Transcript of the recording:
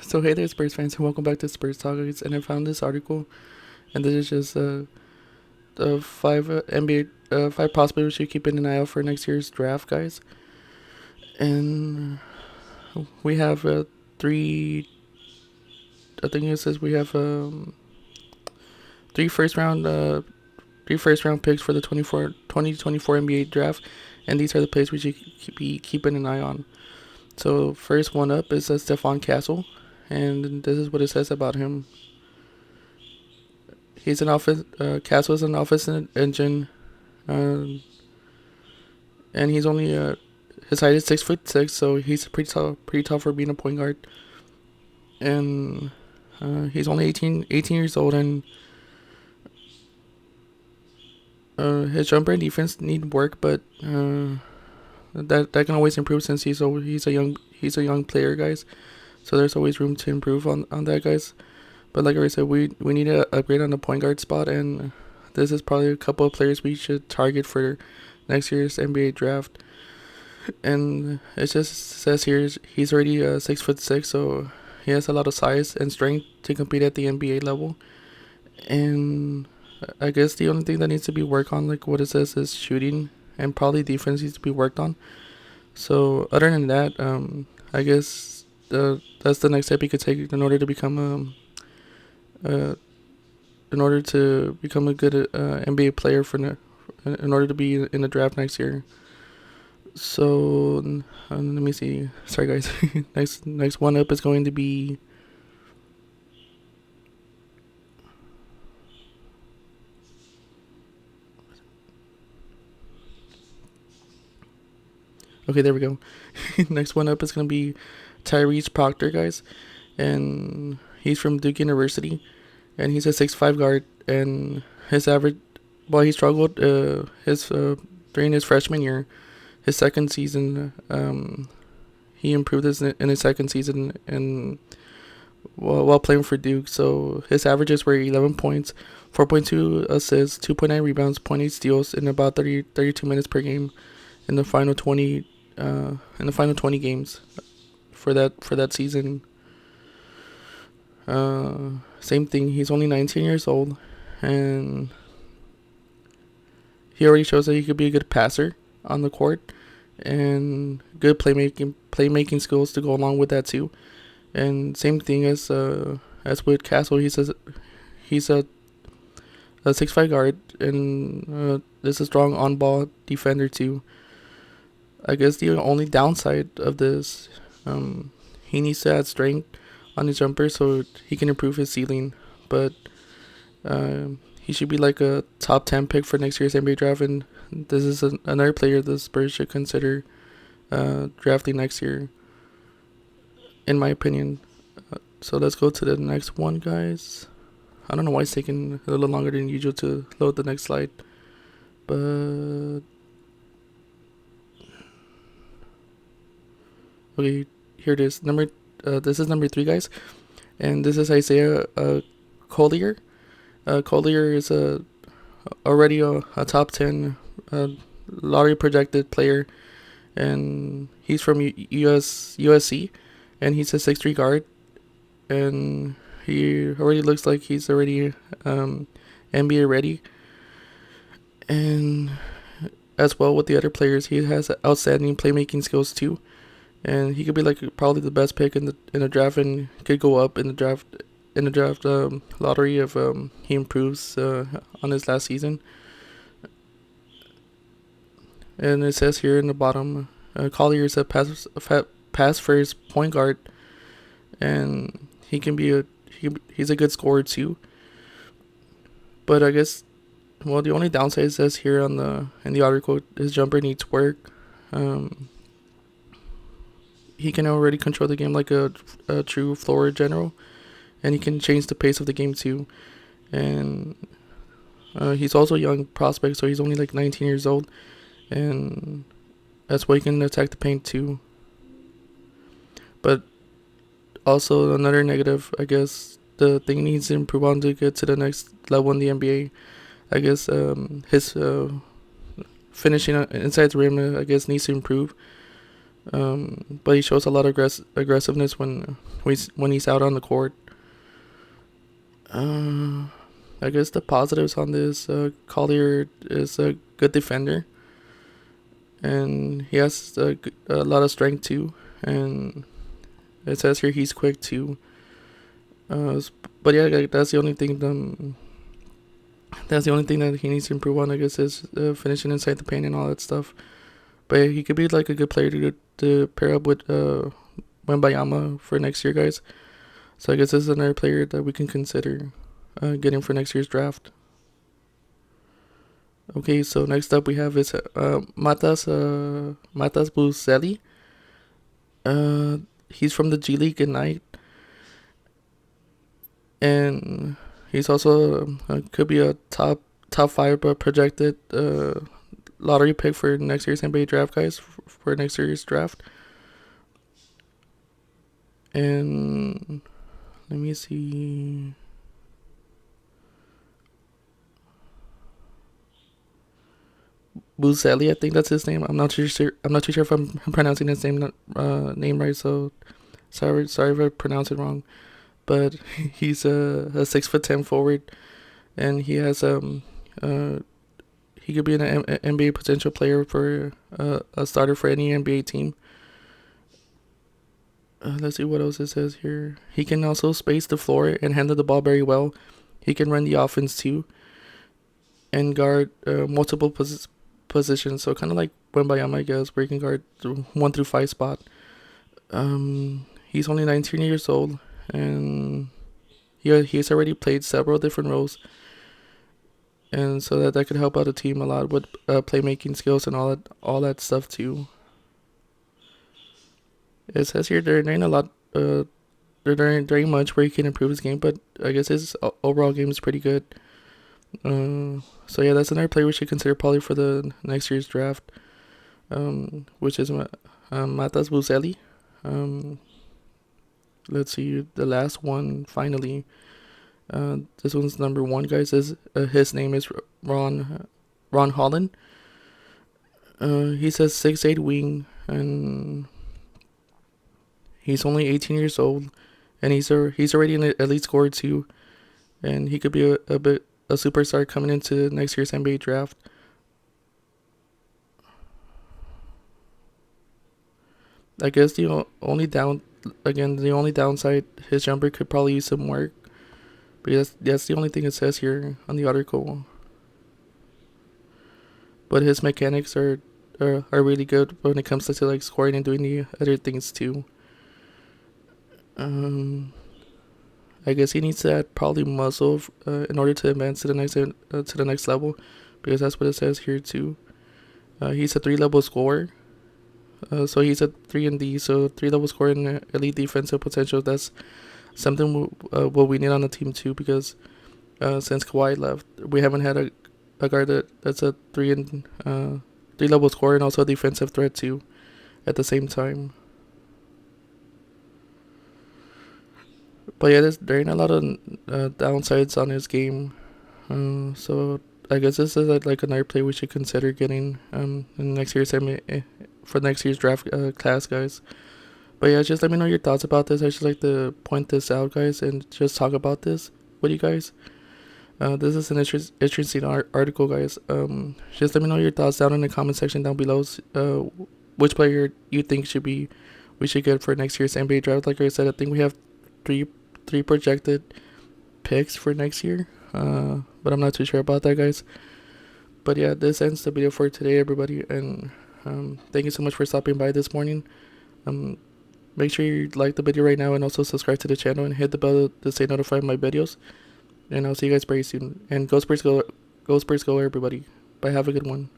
So hey there, Spurs fans, and welcome back to Spurs Talk, guys. And I found this article, and this is just the five NBA five prospects you keep an eye out for next year's draft, guys. And we have three. I think it says we have three first round picks for the 2024 NBA draft, and these are the players we should be keeping an eye on. So first one up is Stephon Castle, and this is what it says about him. He's an offense. Castle is an offense engine, um, and he's only his height is 6'6", so he's pretty tall for being a point guard. And he's only 18 years old, and his jumper and defense need work, but that can always improve since he's a young player, guys. So there's always room to improve on that, guys. But like I said, we need to upgrade on the point guard spot, and this is probably a couple of players we should target for next year's NBA draft. And it just says here he's already 6'6", so he has a lot of size and strength to compete at the NBA level. And I guess the only thing that needs to be worked on, like what it says, is shooting, and probably defense needs to be worked on. So other than that, I guess that's the next step you could take in order to become uh, a good NBA player in order to be in the draft next year. So let me see. Sorry, guys. Next one up is going to be. Okay, there we go. Next one up is going to be Tyrese Proctor, guys, and he's from Duke University, and he's a 6'5" guard, and his average. Well, he struggled his during his freshman year. His second season, he improved in his second season and while playing for Duke. So his averages were 11 points, 4.2 assists, 2.9 rebounds, point 0.8 steals in about 32 minutes per game in the final 20 games for that season. Same thing. He's only 19 years old, and he already shows that he could be a good passer on the court, and good playmaking skills to go along with that too. And same thing as with Castle, he's a 6'5" guard, and is a strong on ball defender too. I guess the only downside of this, he needs to add strength on his jumper so he can improve his ceiling. But he should be like a top 10 pick for next year's NBA draft, and this is another player the Spurs should consider drafting next year, in my opinion. So let's go to the next one, guys. I don't know why it's taking a little longer than usual to load the next slide, but okay, here it is. This is number 3, guys, and this is Isaiah Collier. Collier is already a top 10 lottery projected player, and he's from USC, and he's a 6'3" guard, and he already looks like he's already NBA ready. And as well with the other players, he has outstanding playmaking skills too, and he could be like probably the best pick in the draft, and could go up in the draft lottery if he improves on his last season. And it says here in the bottom, Collier is a pass first point guard, and he's a good scorer too. But I guess, well, the only downside says here in the article, his jumper needs work. He can already control the game like a true floor general, and he can change the pace of the game too. And he's also a young prospect, so he's only like 19 years old, and that's why he can attack the paint too. But also another negative, I guess, the thing he needs to improve on to get to the next level in the NBA. I guess his finishing inside the rim, I guess, needs to improve. But he shows a lot of aggressiveness when he's out on the court. I guess the positives on this, Collier is a good defender, and he has a lot of strength too. And it says here he's quick too. But yeah, that's the only thing. That's the only thing that he needs to improve on, I guess, is finishing inside the paint and all that stuff. But he could be like a good player to pair up with Wembayama for next year, guys. So I guess this is another player that we can consider getting for next year's draft. Okay, so next up we have is Matas Buzelli. He's from the G League Ignite, and he's also could be a top five projected lottery pick for next year's NBA draft, guys. For next year's draft, and let me see. Buzelli, I think that's his name. I'm not too sure. I'm not too sure if I'm pronouncing his name right. So sorry if I pronounce it wrong. But he's a 6'10" forward, and he has he could be an NBA potential player for a starter for any NBA team. Let's see what else it says here. He can also space the floor and handle the ball very well. He can run the offense too, and guard multiple positions. So kind of like Wembayama, I guess, where he can guard 1 through 5 spot. He's only 19 years old, and he's already played several different roles, and so that could help out the team a lot with playmaking skills and all that stuff too. It says here they're doing a lot. They're doing very much where he can improve his game, but I guess his overall game is pretty good. So yeah, that's another player we should consider probably for the next year's draft, which is Matas Buzelli. Let's see, the last one finally. This one's number 1, guys. His name is Ron Holland. He's a 6'8" wing, and he's only 18 years old, and he's already an elite scorer too, and he could be a superstar coming into next year's NBA draft. I guess the only downside, his jumper could probably use some work. But that's the only thing it says here on the article. But his mechanics are really good when it comes to like scoring and doing the other things too. I guess he needs to add probably muscle in order to advance to the next level, because that's what it says here too. He's a 3-level scorer. So he's a 3-and-D, so 3-level scorer and elite defensive potential. That's something what we need on the team too, because since Kawhi left, we haven't had a guard that's a 3-level scorer and also a defensive threat too at the same time. But yeah, there ain't a lot of downsides on his game. So I guess this is like another play we should consider getting in next year's for next year's draft class, guys. But yeah, just let me know your thoughts about this. I just like to point this out, guys, and just talk about this with you guys. This is an interesting article, guys. Just let me know your thoughts down in the comment section down below. Which player you think we should get for next year's NBA draft. Like I said, I think we have three projected picks for next year. But I'm not too sure about that, guys. But yeah, this ends the video for today, everybody, and thank you so much for stopping by this morning. Make sure you like the video right now and also subscribe to the channel and hit the bell to stay notified of my videos. And I'll see you guys very soon. And go Spurs, go everybody. Bye, have a good one.